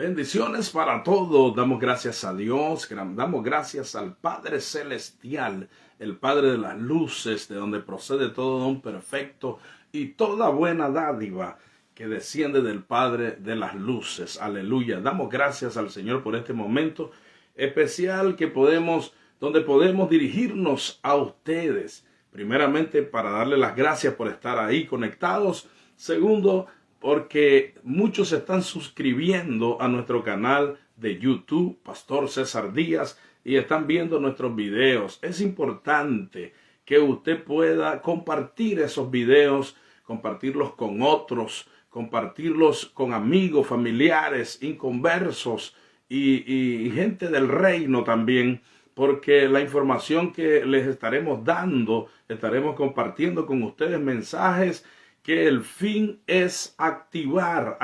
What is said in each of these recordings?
Bendiciones para todos. Damos gracias a Dios, damos gracias al Padre Celestial, el Padre de las luces, de donde procede todo don perfecto y toda buena dádiva que desciende del Padre de las luces. Aleluya. Damos gracias al Señor por este momento especial donde podemos dirigirnos a ustedes. Primeramente, para darle las gracias por estar ahí conectados. Segundo, porque muchos se están suscribiendo a nuestro canal de YouTube, Pastor César Díaz, y están viendo nuestros videos. Es importante que usted pueda compartir esos videos, compartirlos con otros, compartirlos con amigos, familiares, inconversos y gente del reino también, porque la información que les estaremos dando, estaremos compartiendo con ustedes mensajes que el fin es activar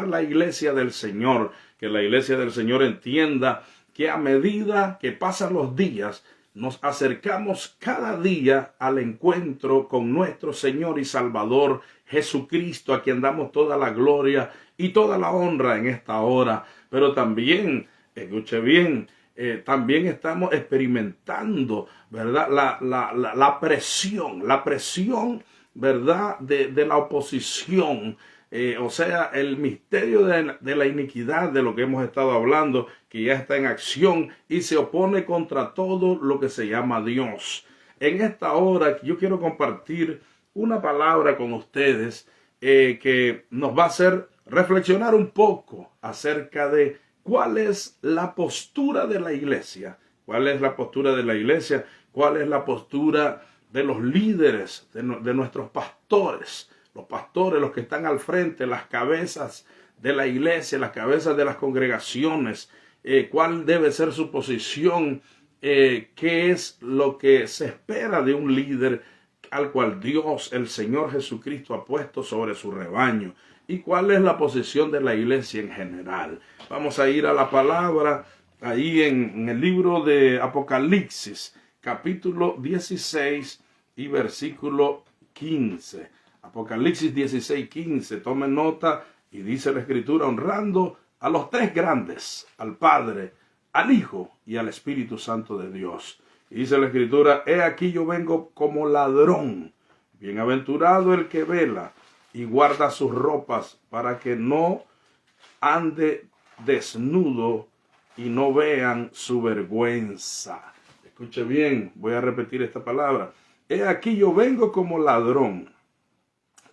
la iglesia del Señor, que la iglesia del Señor entienda que a medida que pasan los días, nos acercamos cada día al encuentro con nuestro Señor y Salvador Jesucristo, a quien damos toda la gloria y toda la honra en esta hora. Pero también, escuche bien, también estamos experimentando, ¿verdad? La presión, ¿verdad? De la oposición, o sea, el misterio de la iniquidad, de lo que hemos estado hablando, que ya está en acción y se opone contra todo lo que se llama Dios. En esta hora yo quiero compartir una palabra con ustedes que nos va a hacer reflexionar un poco acerca de cuál es la postura de la iglesia, cuál es la postura de la iglesia, cuál es la postura de los líderes, de nuestros pastores, los que están al frente, las cabezas de la iglesia, las cabezas de las congregaciones, cuál debe ser su posición, qué es lo que se espera de un líder al cual Dios, el Señor Jesucristo, ha puesto sobre su rebaño, y cuál es la posición de la iglesia en general. Vamos a ir a la palabra ahí en el libro de Apocalipsis, capítulo 16 y versículo 15. Apocalipsis 16, 15. Tomen nota y dice la Escritura: honrando a los tres grandes, al Padre, al Hijo y al Espíritu Santo de Dios. Y dice la Escritura: he aquí yo vengo como ladrón. Bienaventurado el que vela y guarda sus ropas, para que no ande desnudo y no vean su vergüenza. Escuche bien, voy a repetir esta palabra. He aquí yo vengo como ladrón.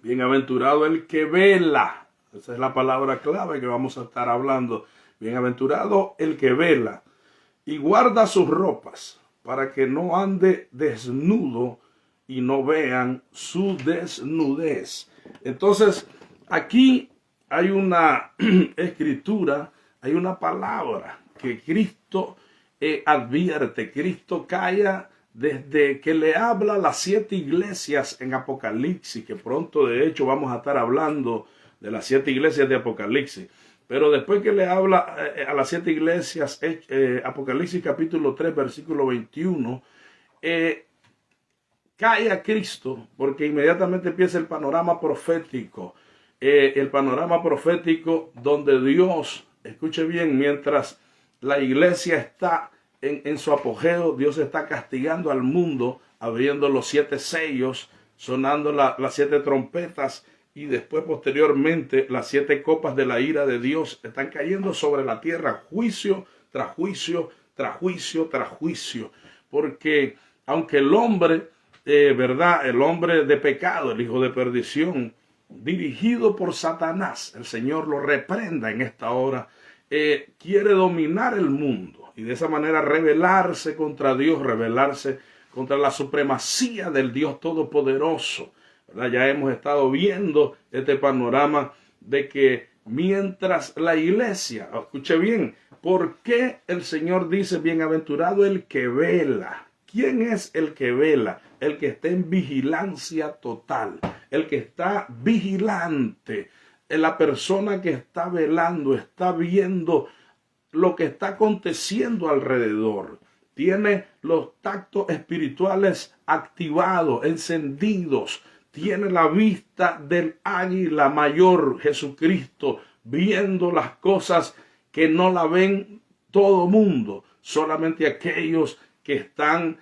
Bienaventurado el que vela. Esa es la palabra clave que vamos a estar hablando. Bienaventurado el que vela y guarda sus ropas, para que no ande desnudo y no vean su desnudez. Entonces, aquí hay una escritura, hay una palabra que Cristo advierte. Cristo calla desde que le habla a las 7 iglesias en Apocalipsis, que pronto de hecho vamos a estar hablando de las 7 iglesias de Apocalipsis. Pero después que le habla a las 7 iglesias, Apocalipsis capítulo 3, versículo 21, cae a Cristo, porque inmediatamente empieza el panorama profético. El panorama profético donde Dios, escuche bien, mientras la iglesia está en su apogeo, Dios está castigando al mundo, abriendo los 7 sellos, sonando las 7 trompetas, y después posteriormente las 7 copas de la ira de Dios están cayendo sobre la tierra, juicio tras juicio, tras juicio, tras juicio. Porque aunque el hombre, ¿verdad? El hombre de pecado, el hijo de perdición, dirigido por Satanás, el Señor lo reprenda en esta hora, quiere dominar el mundo y de esa manera rebelarse contra Dios, rebelarse contra la supremacía del Dios Todopoderoso, ¿verdad? Ya hemos estado viendo este panorama de que mientras la iglesia, escuche bien, ¿por qué el Señor dice bienaventurado el que vela? ¿Quién es el que vela? El que está en vigilancia total, el que está vigilante, la persona que está velando, está viendo lo que está aconteciendo alrededor. Tiene los tactos espirituales activados, encendidos. Tiene la vista del águila mayor, Jesucristo, viendo las cosas que no la ven todo mundo, solamente aquellos que están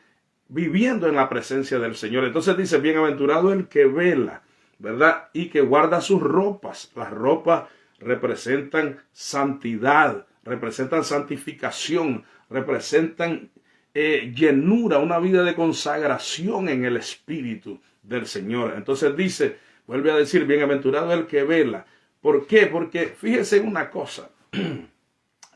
viviendo en la presencia del Señor. Entonces dice, bienaventurado el que vela, ¿verdad? Y que guarda sus ropas. Las ropas representan santidad, representan santificación, representan llenura, una vida de consagración en el Espíritu del Señor. Entonces dice, vuelve a decir, bienaventurado el que vela. ¿Por qué? Porque fíjese en una cosa.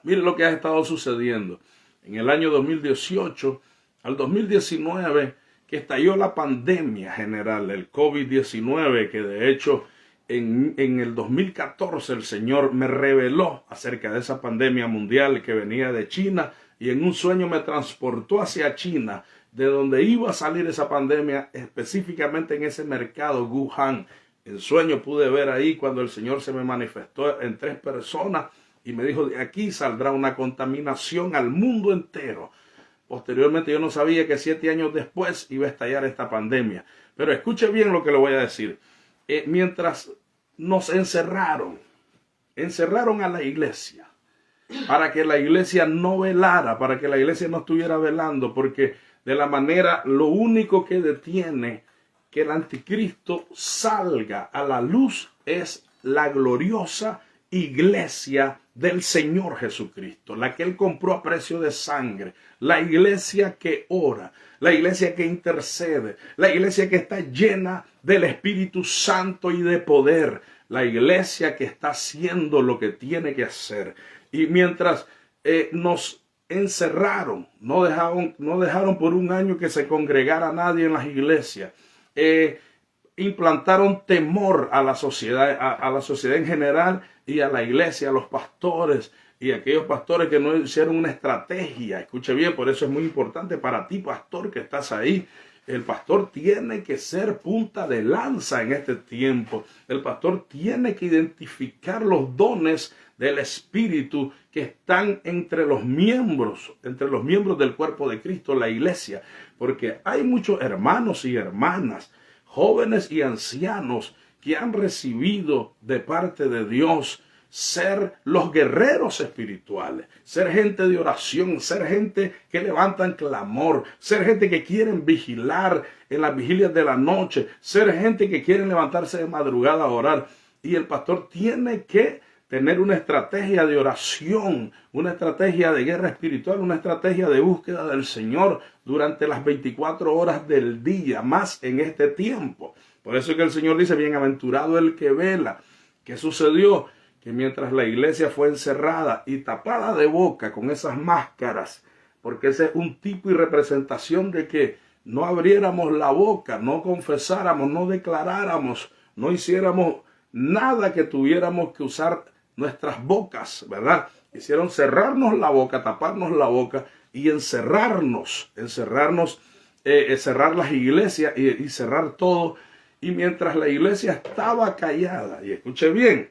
Miren lo que ha estado sucediendo. En el año 2018 al 2019, que estalló la pandemia general, el COVID-19, que de hecho en el 2014 el Señor me reveló acerca de esa pandemia mundial que venía de China, y en un sueño me transportó hacia China, de donde iba a salir esa pandemia, específicamente en ese mercado Wuhan. En sueño pude ver ahí cuando el Señor se me manifestó en 3 personas y me dijo, de aquí saldrá una contaminación al mundo entero. Posteriormente yo no sabía que 7 años después iba a estallar esta pandemia. Pero escuche bien lo que le voy a decir. Mientras nos encerraron a la iglesia, para que la iglesia no velara, para que la iglesia no estuviera velando, porque de la manera, lo único que detiene que el anticristo salga a la luz es la gloriosa iglesia del Señor Jesucristo, la que Él compró a precio de sangre, la iglesia que ora, la iglesia que intercede, la iglesia que está llena del Espíritu Santo y de poder, la iglesia que está haciendo lo que tiene que hacer. Y mientras nos encerraron, no dejaron por un año que se congregara nadie en las iglesias, implantaron temor a la sociedad en general y a la iglesia, a los pastores y a aquellos pastores que no hicieron una estrategia. Escuche bien, por eso es muy importante para ti, pastor, que estás ahí. El pastor tiene que ser punta de lanza en este tiempo. El pastor tiene que identificar los dones del Espíritu que están entre los miembros del cuerpo de Cristo, la iglesia. Porque hay muchos hermanos y hermanas, jóvenes y ancianos, que han recibido de parte de Dios ser los guerreros espirituales, ser gente de oración, ser gente que levantan clamor, ser gente que quieren vigilar en las vigilias de la noche, ser gente que quieren levantarse de madrugada a orar. Y el pastor tiene que tener una estrategia de oración, una estrategia de guerra espiritual, una estrategia de búsqueda del Señor durante las 24 horas del día, más en este tiempo. Por eso es que el Señor dice, bienaventurado el que vela. ¿Qué sucedió? Que mientras la iglesia fue encerrada y tapada de boca con esas máscaras, porque ese es un tipo y representación de que no abriéramos la boca, no confesáramos, no declaráramos, no hiciéramos nada que tuviéramos que usar nuestras bocas, ¿verdad? Hicieron cerrarnos la boca, taparnos la boca y cerrar las iglesias y cerrar todo. Y mientras la iglesia estaba callada, y escuche bien,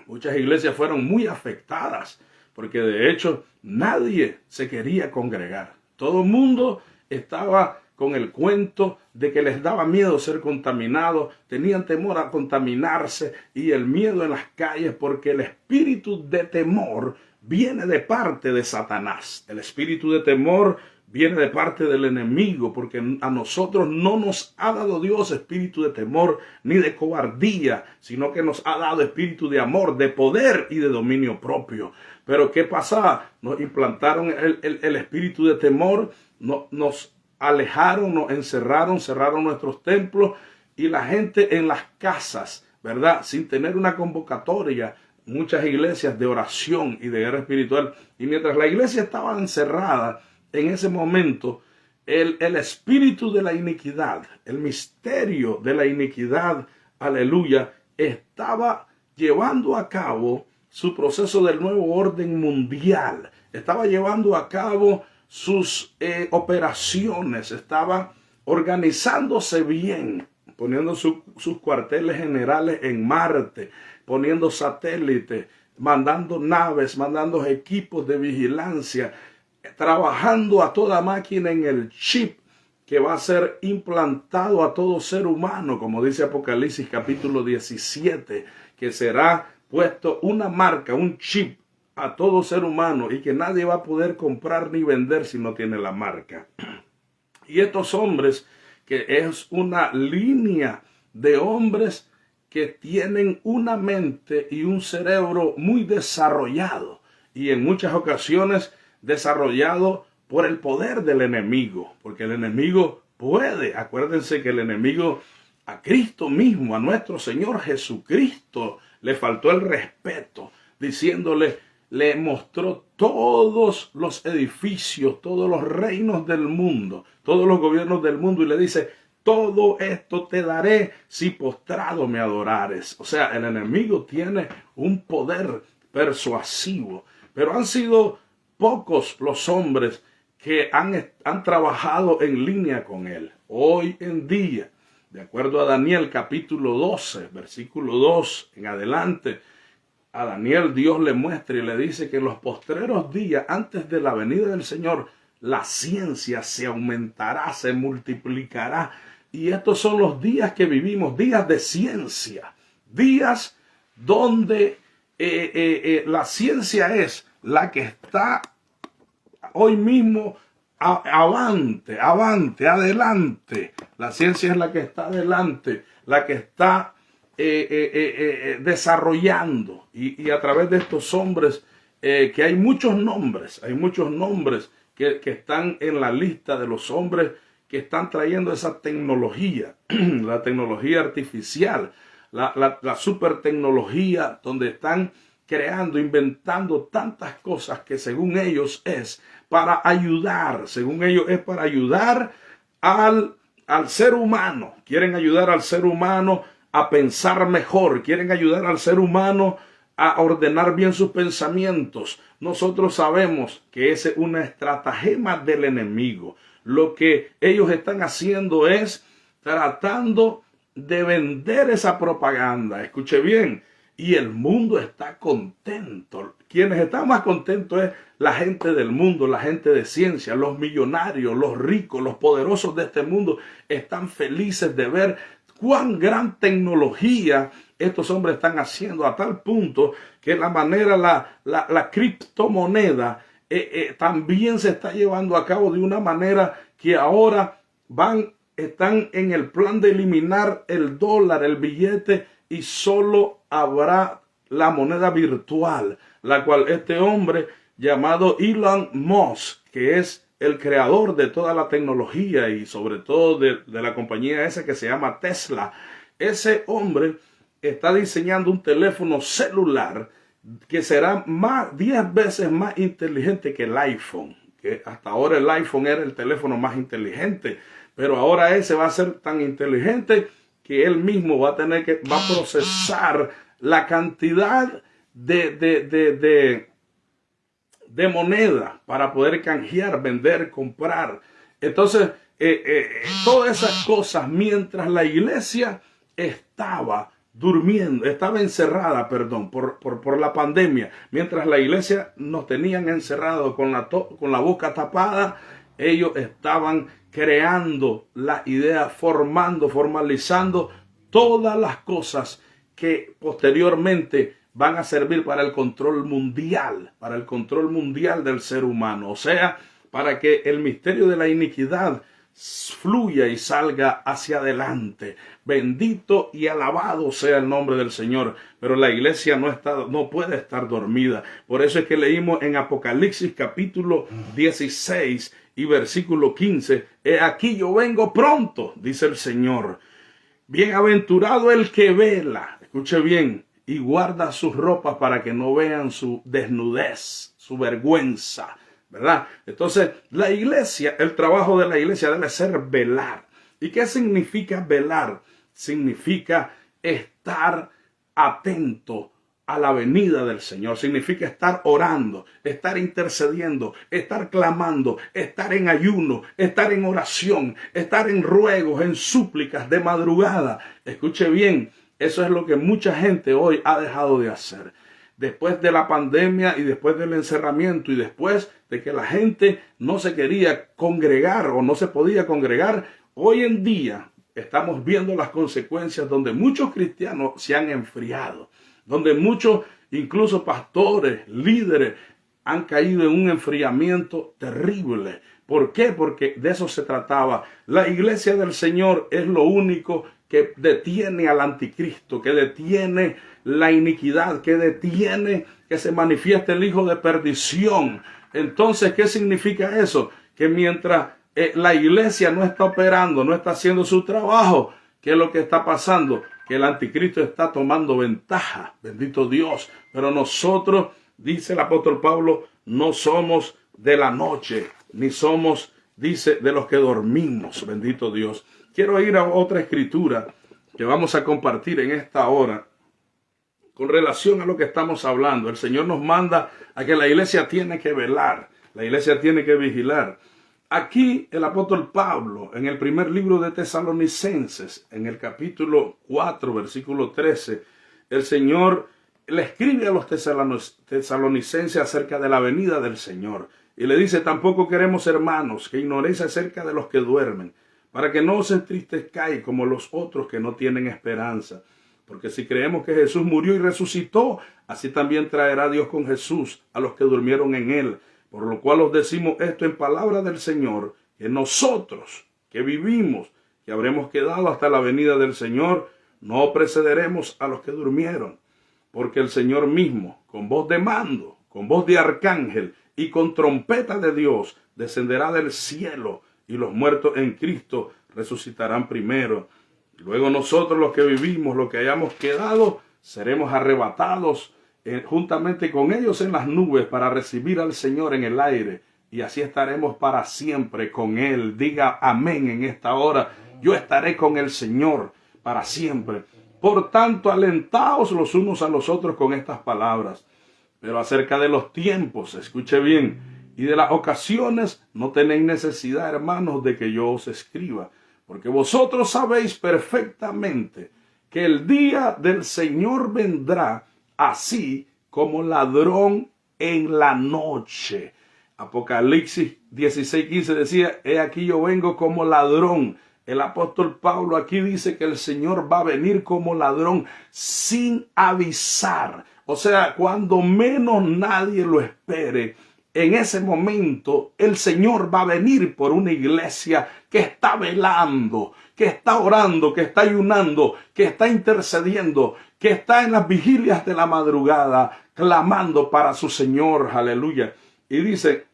muchas iglesias fueron muy afectadas, porque de hecho nadie se quería congregar. Todo el mundo estaba con el cuento de que les daba miedo ser contaminados, tenían temor a contaminarse y el miedo en las calles, porque el espíritu de temor viene de parte de Satanás. El espíritu de temor viene de parte del enemigo, porque a nosotros no nos ha dado Dios espíritu de temor ni de cobardía, sino que nos ha dado espíritu de amor, de poder y de dominio propio. Pero ¿qué pasaba? Nos implantaron el espíritu de temor, nos alejaron, nos encerraron, cerraron nuestros templos y la gente en las casas, ¿verdad? Sin tener una convocatoria, muchas iglesias de oración y de guerra espiritual. Y mientras la iglesia estaba encerrada, en ese momento, el espíritu de la iniquidad, el misterio de la iniquidad, aleluya, estaba llevando a cabo su proceso del nuevo orden mundial. Estaba llevando a cabo sus operaciones, estaba organizándose bien, poniendo sus cuarteles generales en Marte, poniendo satélites, mandando naves, mandando equipos de vigilancia, trabajando a toda máquina en el chip que va a ser implantado a todo ser humano, como dice Apocalipsis capítulo 17, que será puesto una marca, un chip a todo ser humano y que nadie va a poder comprar ni vender si no tiene la marca. Y estos hombres, que es una línea de hombres que tienen una mente y un cerebro muy desarrollado y en muchas ocasiones desarrollado por el poder del enemigo, porque el enemigo puede, acuérdense que el enemigo a Cristo mismo, a nuestro Señor Jesucristo, le faltó el respeto, diciéndole, le mostró todos los edificios, todos los reinos del mundo, todos los gobiernos del mundo y le dice, todo esto te daré si postrado me adorares. O sea, el enemigo tiene un poder persuasivo, pero han sido pocos los hombres que han trabajado en línea con él. Hoy en día, de acuerdo a Daniel capítulo 12, versículo 2 en adelante, a Daniel Dios le muestra y le dice que en los postreros días, antes de la venida del Señor, la ciencia se aumentará, se multiplicará. Y estos son los días que vivimos, días de ciencia, días donde la ciencia es la que está hoy mismo adelante. La ciencia es la que está adelante, la que está desarrollando. Y a través de estos hombres, que hay muchos nombres que están en la lista de los hombres que están trayendo esa tecnología, la tecnología artificial, la super tecnología, donde están creando, inventando tantas cosas que según ellos es para ayudar, al ser humano. Quieren ayudar al ser humano a pensar mejor, quieren ayudar al ser humano a ordenar bien sus pensamientos. Nosotros sabemos que esa es una estratagema del enemigo. Lo que ellos están haciendo es tratando de vender esa propaganda. Escuche bien. Y el mundo está contento. Quienes están más contentos es la gente del mundo, la gente de ciencia, los millonarios, los ricos, los poderosos de este mundo están felices de ver cuán gran tecnología estos hombres están haciendo, a tal punto que la criptomoneda también se está llevando a cabo de una manera que ahora están en el plan de eliminar el dólar, el billete, y solo habrá la moneda virtual, la cual este hombre llamado Elon Musk, que es el creador de toda la tecnología y sobre todo de la compañía esa que se llama Tesla, ese hombre está diseñando un teléfono celular que será 10 veces más inteligente que el iPhone, que hasta ahora el iPhone era el teléfono más inteligente, pero ahora ese va a ser tan inteligente que él mismo va a procesar la cantidad de moneda para poder canjear, vender, comprar. Entonces, todas esas cosas, mientras la iglesia estaba encerrada, por la pandemia, mientras la iglesia nos tenían encerrados con la boca tapada, ellos estaban creando la idea, formalizando todas las cosas que posteriormente van a servir para el control mundial del ser humano. O sea, para que el misterio de la iniquidad fluya y salga hacia adelante. Bendito y alabado sea el nombre del Señor. Pero la iglesia no puede estar dormida. Por eso es que leímos en Apocalipsis capítulo 16 y versículo 15. He aquí yo vengo pronto, dice el Señor. Bienaventurado el que vela, escuche bien, y guarda sus ropas para que no vean su desnudez, su vergüenza, ¿verdad? Entonces, la iglesia, el trabajo de la iglesia debe ser velar. ¿Y qué significa velar? Significa estar atento a la venida del Señor. Significa estar orando, estar intercediendo, estar clamando, estar en ayuno, estar en oración, estar en ruegos, en súplicas de madrugada. Escuche bien, eso es lo que mucha gente hoy ha dejado de hacer. Después de la pandemia y después del encerramiento y después de que la gente no se quería congregar o no se podía congregar, hoy en día estamos viendo las consecuencias donde muchos cristianos se han enfriado. donde muchos, incluso pastores, líderes, han caído en un enfriamiento terrible. ¿Por qué? Porque de eso se trataba. La iglesia del Señor es lo único que detiene al anticristo, que detiene la iniquidad, que detiene que se manifieste el hijo de perdición. Entonces, ¿qué significa eso? Que mientras la iglesia no está operando, no está haciendo su trabajo, ¿qué es lo que está pasando? Que el anticristo está tomando ventaja, bendito Dios. Pero nosotros, dice el apóstol Pablo, no somos de la noche, ni somos, dice, de los que dormimos, bendito Dios. Quiero ir a otra escritura que vamos a compartir en esta hora con relación a lo que estamos hablando. El Señor nos manda a que la iglesia tiene que velar, la iglesia tiene que vigilar. Aquí el apóstol Pablo, en el primer libro de Tesalonicenses, en el capítulo 4, versículo 13, el Señor le escribe a los tesalonicenses acerca de la venida del Señor. Y le dice: tampoco queremos, hermanos, que ignoréis acerca de los que duermen, para que no os entristezcáis como los otros que no tienen esperanza. Porque si creemos que Jesús murió y resucitó, así también traerá Dios con Jesús a los que durmieron en él. Por lo cual os decimos esto en palabra del Señor, que nosotros que vivimos, que habremos quedado hasta la venida del Señor, no precederemos a los que durmieron. Porque el Señor mismo, con voz de mando, con voz de arcángel y con trompeta de Dios, descenderá del cielo, y los muertos en Cristo resucitarán primero. Luego nosotros, los que vivimos, los que hayamos quedado, seremos arrebatados juntamente con ellos en las nubes para recibir al Señor en el aire, y así estaremos para siempre con Él. Diga amén en esta hora. Yo estaré con el Señor para siempre. Por tanto, alentaos los unos a los otros con estas palabras. Pero acerca de los tiempos, escuche bien, y de las ocasiones, no tenéis necesidad, hermanos, de que yo os escriba, porque vosotros sabéis perfectamente que el día del Señor vendrá así como ladrón en la noche. Apocalipsis 16:15 decía: he aquí yo vengo como ladrón. El apóstol Pablo aquí dice que el Señor va a venir como ladrón sin avisar. O sea, cuando menos nadie lo espere, en ese momento el Señor va a venir por una iglesia que está velando, que está orando, que está ayunando, que está intercediendo, que está en las vigilias de la madrugada, clamando para su Señor. Aleluya. Y dice,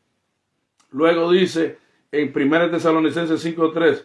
luego dice en 1 Tesalonicenses 5:3,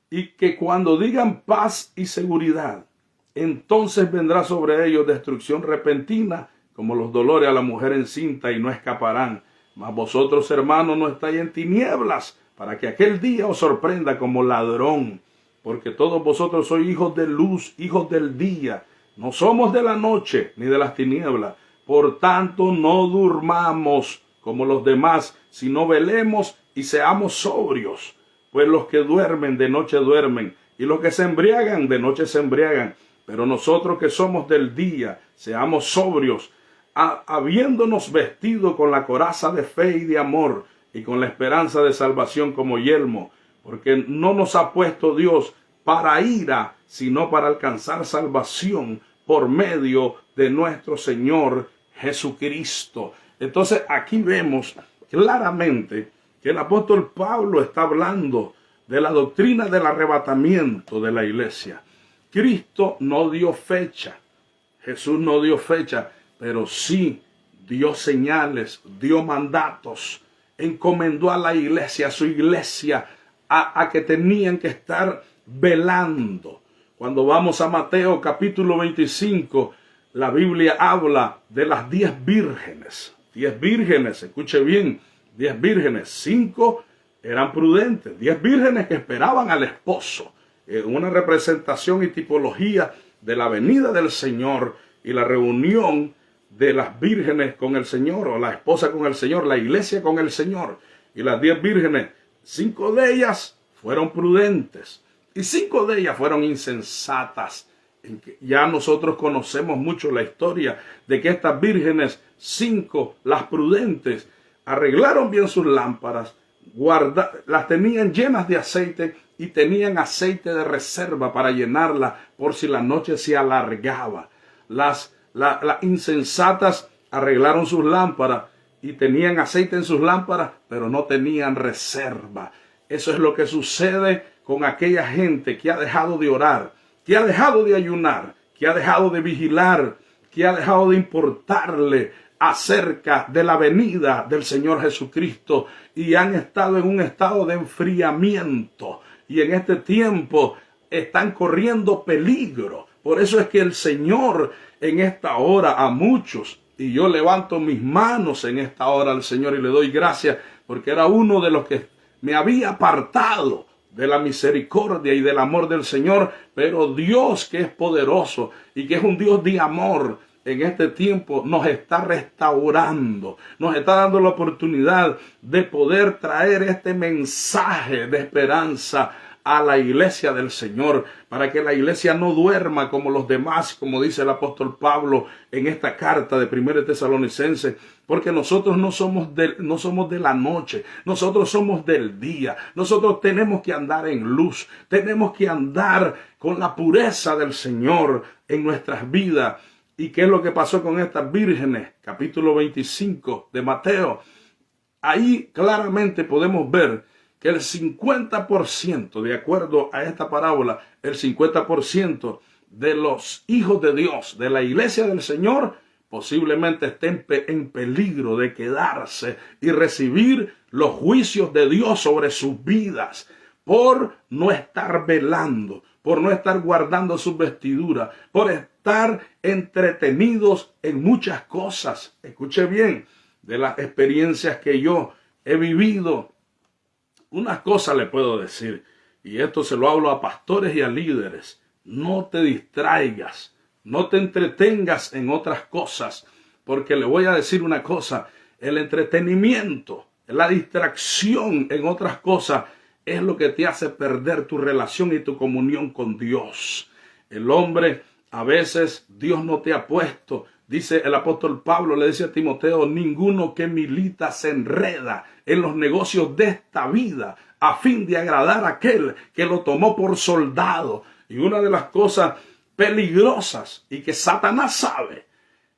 y que cuando digan paz y seguridad, entonces vendrá sobre ellos destrucción repentina, como los dolores a la mujer encinta, y no escaparán. Mas vosotros, hermanos, no estáis en tinieblas, para que aquel día os sorprenda como ladrón. Porque todos vosotros sois hijos de luz, hijos del día. No somos de la noche, ni de las tinieblas. Por tanto, no durmamos como los demás, sino velemos y seamos sobrios. Pues los que duermen, de noche duermen, y los que se embriagan, de noche se embriagan. Pero nosotros que somos del día, seamos sobrios, habiéndonos vestido con la coraza de fe y de amor, y con la esperanza de salvación como yelmo, porque no nos ha puesto Dios para ira, sino para alcanzar salvación por medio de nuestro Señor Jesucristo. Entonces aquí vemos claramente que el apóstol Pablo está hablando de la doctrina del arrebatamiento de la iglesia. Cristo no dio fecha, Jesús no dio fecha, pero sí dio señales, dio mandatos, encomendó a la iglesia, a su iglesia, a que tenían que estar velando. Cuando vamos a Mateo capítulo 25, la Biblia habla de las 10 vírgenes. 10 vírgenes, escuche bien, 10 vírgenes, 5 eran prudentes, 10 vírgenes que esperaban al esposo. Una representación y tipología de la venida del Señor y la reunión de las vírgenes con el Señor, o la esposa con el Señor, la iglesia con el Señor. Y las 10 vírgenes, 5 de ellas fueron prudentes y 5 de ellas fueron insensatas. Ya nosotros conocemos mucho la historia de que estas vírgenes, 5, las prudentes, arreglaron bien sus lámparas, las tenían llenas de aceite y tenían aceite de reserva para llenarla por si la noche se alargaba. Las Las insensatas arreglaron sus lámparas y tenían aceite en sus lámparas, pero no tenían reserva. Eso es lo que sucede con aquella gente que ha dejado de orar, que ha dejado de ayunar, que ha dejado de vigilar, que ha dejado de importarle acerca de la venida del Señor Jesucristo y han estado en un estado de enfriamiento y en este tiempo están corriendo peligro. Por eso es que el Señor en esta hora a muchos, y yo levanto mis manos en esta hora al Señor y le doy gracias porque era uno de los que me había apartado de la misericordia y del amor del Señor, pero Dios, que es poderoso y que es un Dios de amor, en este tiempo nos está restaurando, nos está dando la oportunidad de poder traer este mensaje de esperanza a la iglesia del Señor, para que la iglesia no duerma como los demás, como dice el apóstol Pablo en esta carta de 1 Tesalonicenses, porque nosotros no somos de la noche, nosotros somos del día, nosotros tenemos que andar en luz, tenemos que andar con la pureza del Señor en nuestras vidas. ¿Y qué es lo que pasó con estas vírgenes? Capítulo 25 de Mateo. Ahí claramente podemos ver que el 50%, de acuerdo a esta parábola, el 50% de los hijos de Dios, de la iglesia del Señor, posiblemente estén en peligro de quedarse y recibir los juicios de Dios sobre sus vidas por no estar velando, por no estar guardando sus vestiduras, por estar entretenidos en muchas cosas. Escuche bien, de las experiencias que yo he vivido, unas cosas le puedo decir, y esto se lo hablo a pastores y a líderes: no te distraigas, no te entretengas en otras cosas, porque le voy a decir una cosa: el entretenimiento, la distracción en otras cosas es lo que te hace perder tu relación y tu comunión con Dios. El hombre, a veces Dios no te ha puesto. Dice el apóstol Pablo, le dice a Timoteo: ninguno que milita se enreda en los negocios de esta vida a fin de agradar a aquel que lo tomó por soldado. Y una de las cosas peligrosas y que Satanás sabe,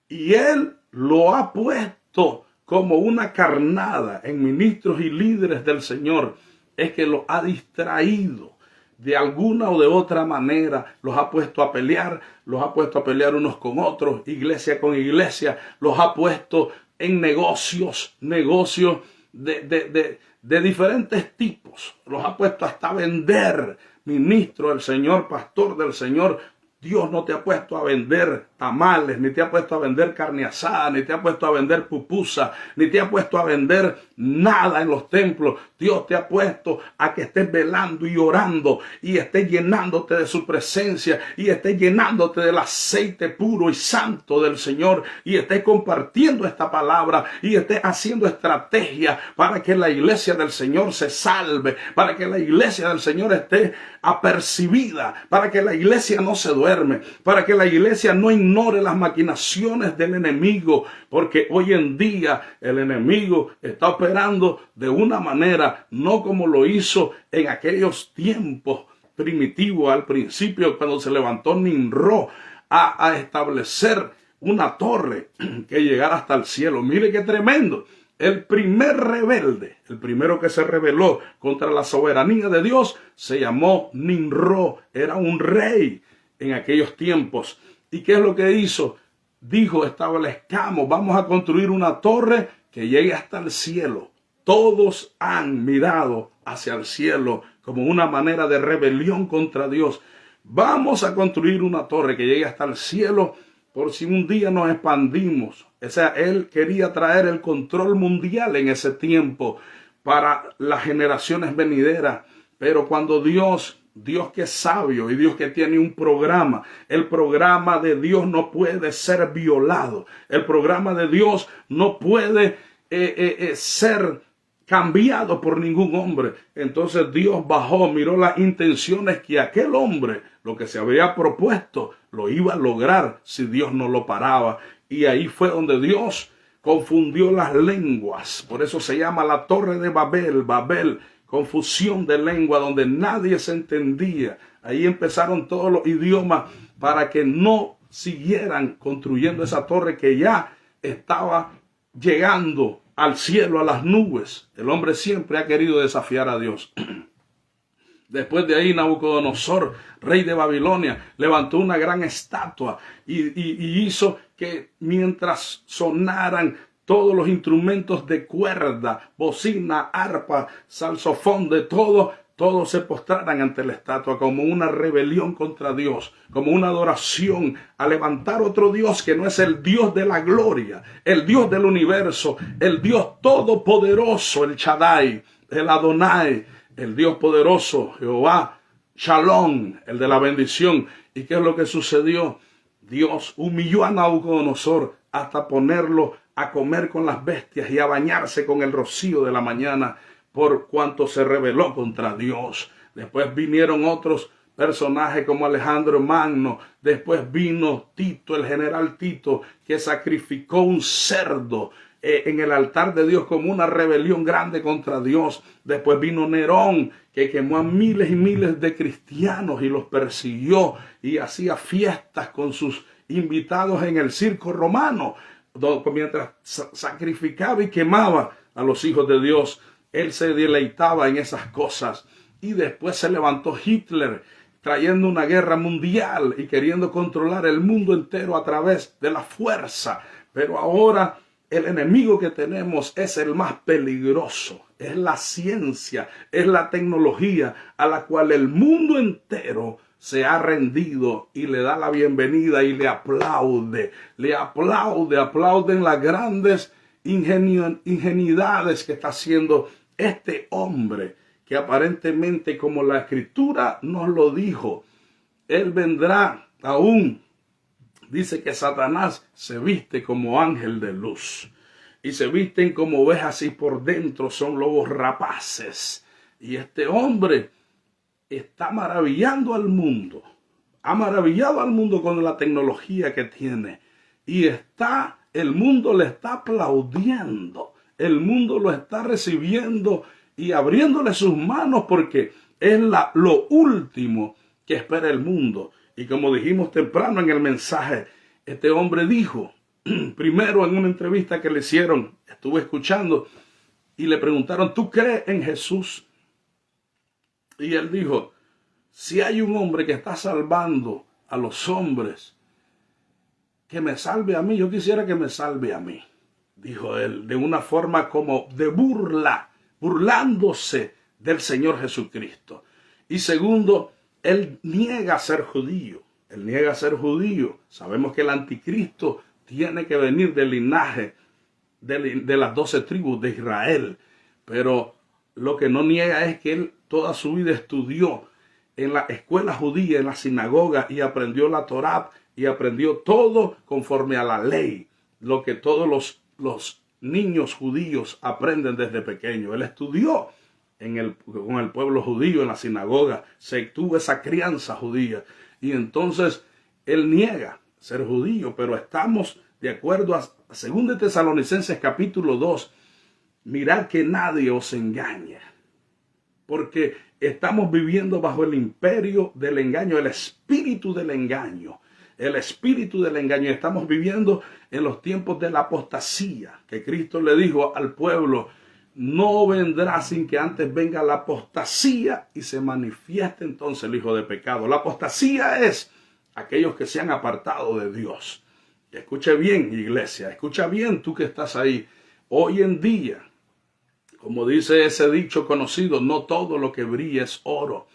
y él lo ha puesto como una carnada en ministros y líderes del Señor, es que los ha distraído. De alguna o de otra manera los ha puesto a pelear unos con otros, iglesia con iglesia, los ha puesto en negocios de diferentes tipos, los ha puesto hasta a vender. Ministro del Señor, pastor del Señor, Dios no te ha puesto a vender tamales, ni te ha puesto a vender carne asada, ni te ha puesto a vender pupusa, ni te ha puesto a vender nada en los templos. Dios te ha puesto a que estés velando y orando y estés llenándote de su presencia y estés llenándote del aceite puro y santo del Señor y estés compartiendo esta palabra y estés haciendo estrategia para que la iglesia del Señor se salve, para que la iglesia del Señor esté apercibida, para que la iglesia no se duerme, para que la iglesia no ignore las maquinaciones del enemigo, porque hoy en día el enemigo está operando de una manera no como lo hizo en aquellos tiempos primitivos, al principio, cuando se levantó Nimrod a establecer una torre que llegara hasta el cielo. Mire qué tremendo. El primer rebelde, el primero que se rebeló contra la soberanía de Dios, se llamó Nimrod. Era un rey en aquellos tiempos. ¿Y qué es lo que hizo? Dijo: establezcamos, vamos a construir una torre que llegue hasta el cielo. Todos han mirado hacia el cielo como una manera de rebelión contra Dios. Vamos a construir una torre que llegue hasta el cielo por si un día nos expandimos. O sea, él quería traer el control mundial en ese tiempo para las generaciones venideras. Pero cuando Dios que es sabio y Dios que tiene un programa, el programa de Dios no puede ser violado. El programa de Dios no puede ser cambiado por ningún hombre. Entonces Dios bajó, miró las intenciones que aquel hombre, lo que se había propuesto, lo iba a lograr si Dios no lo paraba. Y ahí fue donde Dios confundió las lenguas. Por eso se llama la Torre de Babel, Babel, confusión de lengua, donde nadie se entendía. Ahí empezaron todos los idiomas para que no siguieran construyendo esa torre que ya estaba llegando al cielo, a las nubes. El hombre siempre ha querido desafiar a Dios. Después de ahí, Nabucodonosor, rey de Babilonia, levantó una gran estatua y hizo que mientras sonaran todos los instrumentos de cuerda, bocina, arpa, saxofón, de todo, todos se postraran ante la estatua como una rebelión contra Dios, como una adoración a levantar otro Dios que no es el Dios de la gloria, el Dios del universo, el Dios todopoderoso, el Shaddai, el Adonai, el Dios poderoso, Jehová, Shalom, el de la bendición. ¿Y qué es lo que sucedió? Dios humilló a Nabucodonosor hasta ponerlo a comer con las bestias y a bañarse con el rocío de la mañana, por cuanto se rebeló contra Dios. Después vinieron otros personajes como Alejandro Magno. Después vino Tito, el general Tito, que sacrificó un cerdo en el altar de Dios como una rebelión grande contra Dios. Después vino Nerón, que quemó a miles y miles de cristianos y los persiguió y hacía fiestas con sus invitados en el circo romano, mientras sacrificaba y quemaba a los hijos de Dios. Él se deleitaba en esas cosas. Y después se levantó Hitler, trayendo una guerra mundial y queriendo controlar el mundo entero a través de la fuerza. Pero ahora el enemigo que tenemos es el más peligroso. Es la ciencia, es la tecnología a la cual el mundo entero se ha rendido y le da la bienvenida y le aplaude. Aplauden las grandes ingenuidades que está haciendo este hombre, que aparentemente, como la Escritura nos lo dijo, él vendrá aún. Dice que Satanás se viste como ángel de luz y se visten como ovejas y por dentro son lobos rapaces. Y este hombre está maravillando al mundo, ha maravillado al mundo con la tecnología que tiene y el mundo le está aplaudiendo, el mundo lo está recibiendo y abriéndole sus manos, porque es lo último que espera el mundo. Y como dijimos temprano en el mensaje, este hombre dijo, primero en una entrevista que le hicieron, estuve escuchando, y le preguntaron, ¿tú crees en Jesús? Y él dijo, si hay un hombre que está salvando a los hombres, que me salve a mí, yo quisiera que me salve a mí, dijo él, de una forma como de burla, burlándose del Señor Jesucristo. Y segundo, él niega ser judío. Él niega ser judío. Sabemos que el anticristo tiene que venir del linaje de las 12 tribus de Israel. Pero lo que no niega es que él toda su vida estudió en la escuela judía, en la sinagoga, y aprendió la Torá y aprendió todo conforme a la ley. Lo que todos los niños judíos aprenden desde pequeño. Él estudió con el pueblo judío en la sinagoga, se tuvo esa crianza judía, y entonces él niega ser judío. Pero estamos de acuerdo a 2 Tesalonicenses capítulo 2, mirad que nadie os engañe, porque estamos viviendo bajo el imperio del engaño, el espíritu del engaño. El espíritu del engaño. Estamos viviendo en los tiempos de la apostasía, que Cristo le dijo al pueblo, no vendrá sin que antes venga la apostasía y se manifieste entonces el hijo de pecado. La apostasía es aquellos que se han apartado de Dios. Escuche bien, iglesia, escucha bien tú que estás ahí. Hoy en día, como dice ese dicho conocido, no todo lo que brilla es oro.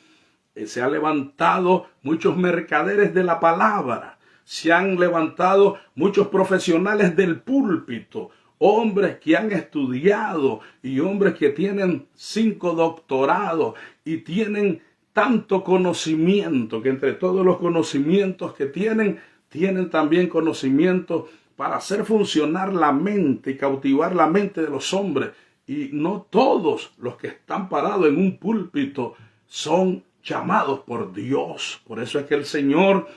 Se han levantado muchos mercaderes de la palabra. Se han levantado muchos profesionales del púlpito. Hombres que han estudiado y hombres que tienen 5 doctorados y tienen tanto conocimiento, que entre todos los conocimientos que tienen también conocimiento para hacer funcionar la mente y cautivar la mente de los hombres. Y no todos los que están parados en un púlpito son llamados por Dios. Por eso es que el Señor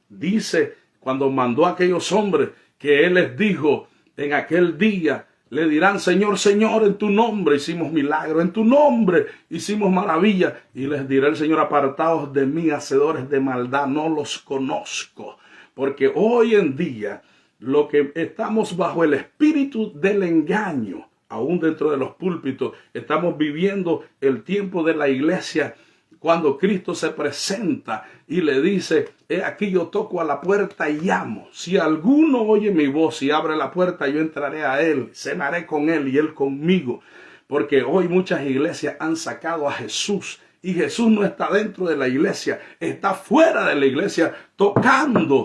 dice, cuando mandó a aquellos hombres, que Él les dijo, en aquel día le dirán, Señor, Señor, en tu nombre hicimos milagros, en tu nombre hicimos maravillas. Y les dirá el Señor, apartaos de mí, hacedores de maldad, no los conozco. porque hoy en día lo que estamos bajo el espíritu del engaño, aún dentro de los púlpitos, estamos viviendo el tiempo de la iglesia cuando Cristo se presenta y le dice, he aquí yo toco a la puerta y llamo. Si alguno oye mi voz y abre la puerta, yo entraré a él, cenaré con él y él conmigo. Porque hoy muchas iglesias han sacado a Jesús y Jesús no está dentro de la iglesia, está fuera de la iglesia, tocando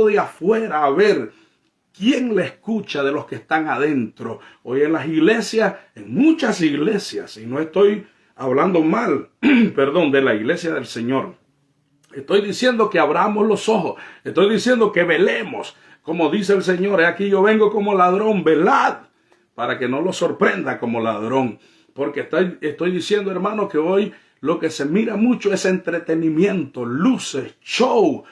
de afuera a ver quién le escucha de los que están adentro. Hoy en las iglesias, en muchas iglesias, y no estoy hablando mal, perdón, de la iglesia del Señor. Estoy diciendo que abramos los ojos, estoy diciendo que velemos, como dice el Señor, aquí yo vengo como ladrón, velad, para que no lo sorprenda como ladrón. Porque estoy diciendo, hermano, que hoy lo que se mira mucho es entretenimiento, luces, show,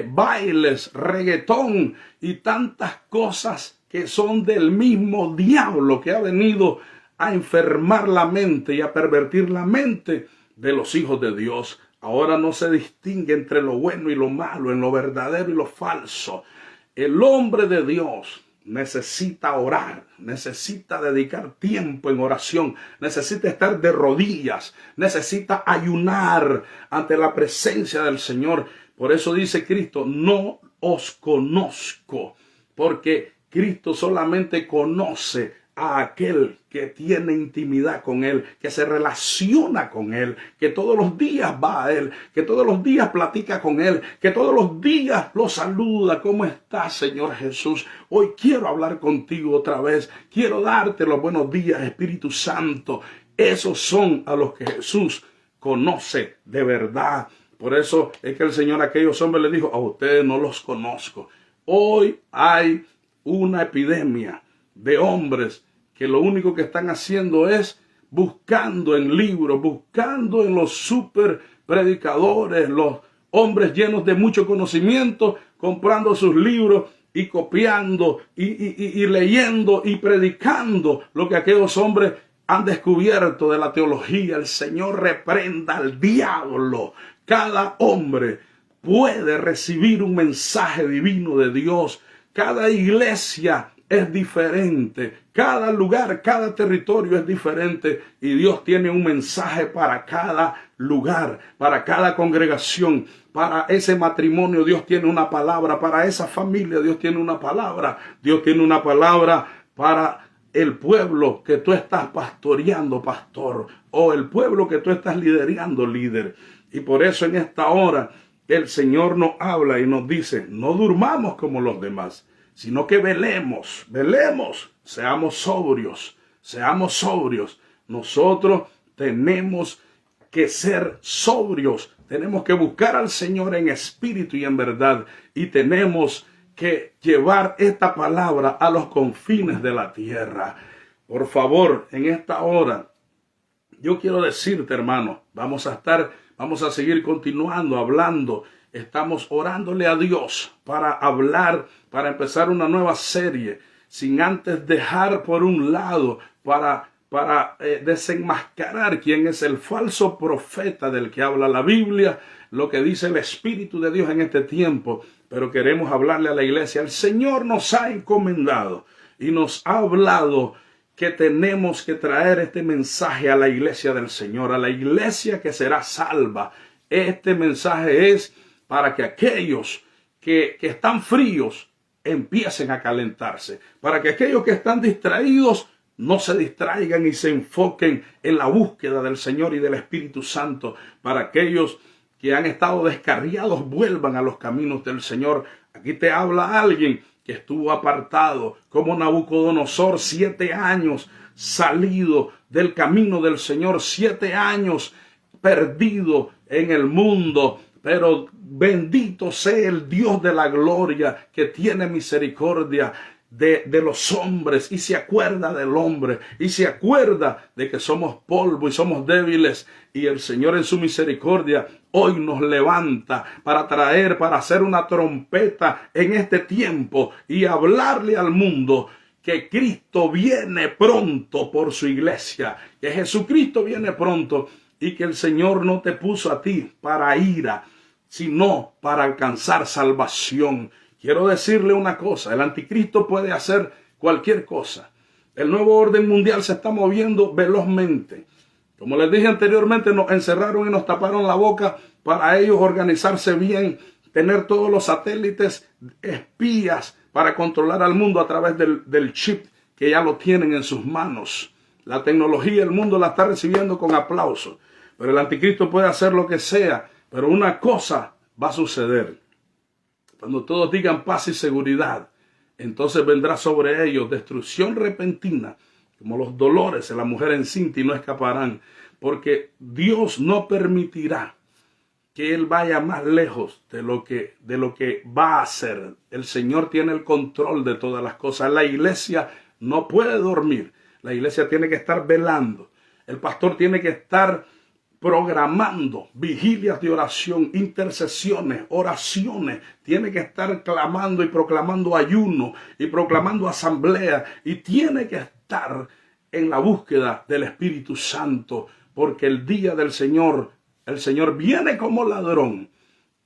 bailes, reggaetón y tantas cosas que son del mismo diablo que ha venido a enfermar la mente y a pervertir la mente de los hijos de Dios. Ahora no se distingue entre lo bueno y lo malo, en lo verdadero y lo falso. El hombre de Dios necesita orar, necesita dedicar tiempo en oración, necesita estar de rodillas, necesita ayunar ante la presencia del Señor. Por eso dice Cristo, no os conozco, porque Cristo solamente conoce a aquel que tiene intimidad con Él, que se relaciona con Él, que todos los días va a Él, que todos los días platica con Él, que todos los días lo saluda. ¿Cómo estás, Señor Jesús? Hoy quiero hablar contigo otra vez. Quiero darte los buenos días, Espíritu Santo. Esos son a los que Jesús conoce de verdad. Por eso es que el Señor a aquellos hombres les dijo, a ustedes no los conozco. Hoy hay una epidemia de hombres que lo único que están haciendo es buscando en libros, buscando en los super predicadores, los hombres llenos de mucho conocimiento, comprando sus libros y copiando y leyendo y predicando lo que aquellos hombres han descubierto de la teología. El Señor reprenda al diablo. Cada hombre puede recibir un mensaje divino de Dios. Cada iglesia es diferente, cada lugar, cada territorio es diferente y Dios tiene un mensaje para cada lugar, para cada congregación, para ese matrimonio Dios tiene una palabra, para esa familia Dios tiene una palabra, Dios tiene una palabra para el pueblo que tú estás pastoreando, pastor, o el pueblo que tú estás liderando, líder. Y por eso en esta hora el Señor nos habla y nos dice, no durmamos como los demás, sino que velemos, seamos sobrios. Nosotros tenemos que ser sobrios, tenemos que buscar al Señor en espíritu y en verdad, y tenemos que llevar esta palabra a los confines de la tierra. Por favor, en esta hora, yo quiero decirte, hermano, vamos a seguir continuando hablando. Estamos orándole a Dios para hablar, para empezar una nueva serie, sin antes dejar por un lado para desenmascarar quién es el falso profeta del que habla la Biblia, lo que dice el Espíritu de Dios en este tiempo. Pero queremos hablarle a la iglesia. El Señor nos ha encomendado y nos ha hablado que tenemos que traer este mensaje a la iglesia del Señor, a la iglesia que será salva. Este mensaje es para que aquellos que están fríos empiecen a calentarse, para que aquellos que están distraídos no se distraigan y se enfoquen en la búsqueda del Señor y del Espíritu Santo, para aquellos que han estado descarriados vuelvan a los caminos del Señor. Aquí te habla alguien que estuvo apartado como Nabucodonosor, 7 años salido del camino del Señor, 7 años perdido en el mundo. Pero bendito sea el Dios de la gloria que tiene misericordia de los hombres y se acuerda del hombre y se acuerda de que somos polvo y somos débiles, y el Señor en su misericordia hoy nos levanta para hacer una trompeta en este tiempo y hablarle al mundo que Cristo viene pronto por su iglesia, que Jesucristo viene pronto y que el Señor no te puso a ti para ira. sino para alcanzar salvación. Quiero decirle una cosa, el anticristo puede hacer cualquier cosa. El nuevo orden mundial se está moviendo velozmente. Como les dije anteriormente, nos encerraron y nos taparon la boca para ellos organizarse bien, tener todos los satélites espías para controlar al mundo a través del chip que ya lo tienen en sus manos. La tecnología, el mundo la está recibiendo con aplauso. Pero el anticristo puede hacer lo que sea. Pero una cosa va a suceder. Cuando todos digan paz y seguridad, entonces vendrá sobre ellos destrucción repentina, como los dolores de la mujer encinta, y no escaparán. Porque Dios no permitirá que Él vaya más lejos de lo que va a hacer. El Señor tiene el control de todas las cosas. La iglesia no puede dormir. La iglesia tiene que estar velando. El pastor tiene que estar programando vigilias de oración, intercesiones, oraciones. Tiene que estar clamando y proclamando ayuno y proclamando asamblea. Y tiene que estar en la búsqueda del Espíritu Santo. Porque el día del Señor, el Señor viene como ladrón.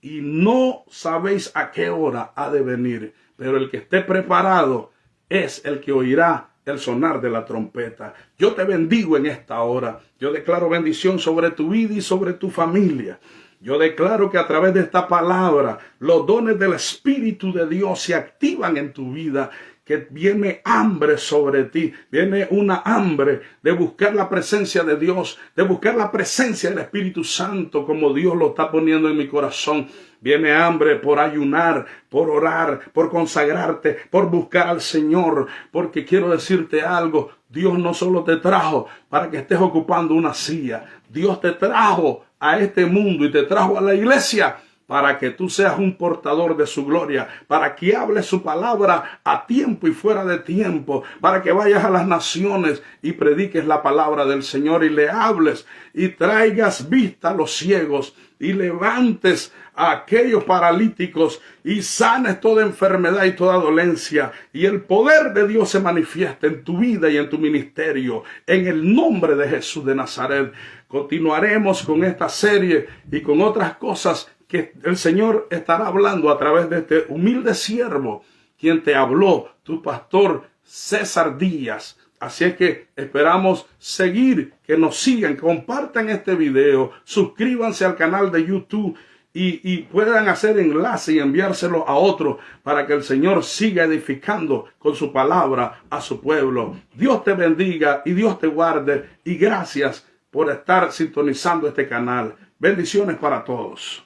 Y no sabéis a qué hora ha de venir. Pero el que esté preparado es el que oirá el sonar de la trompeta. Yo te bendigo en esta hora. Yo declaro bendición sobre tu vida y sobre tu familia. Yo declaro que a través de esta palabra los dones del Espíritu de Dios se activan en tu vida. Que viene hambre sobre ti, viene una hambre de buscar la presencia de Dios, de buscar la presencia del Espíritu Santo como Dios lo está poniendo en mi corazón. Viene hambre por ayunar, por orar, por consagrarte, por buscar al Señor, porque quiero decirte algo, Dios no solo te trajo para que estés ocupando una silla, Dios te trajo a este mundo y te trajo a la iglesia para que tú seas un portador de su gloria, para que hables su palabra a tiempo y fuera de tiempo, para que vayas a las naciones y prediques la palabra del Señor y le hables y traigas vista a los ciegos y levantes a aquellos paralíticos y sanes toda enfermedad y toda dolencia y el poder de Dios se manifiesta en tu vida y en tu ministerio, en el nombre de Jesús de Nazaret. Continuaremos con esta serie y con otras cosas que el Señor estará hablando a través de este humilde siervo, quien te habló, tu pastor César Díaz. Así es que esperamos seguir, que nos sigan, compartan este video, suscríbanse al canal de YouTube y puedan hacer enlace y enviárselo a otros para que el Señor siga edificando con su palabra a su pueblo. Dios te bendiga y Dios te guarde y gracias por estar sintonizando este canal. Bendiciones para todos.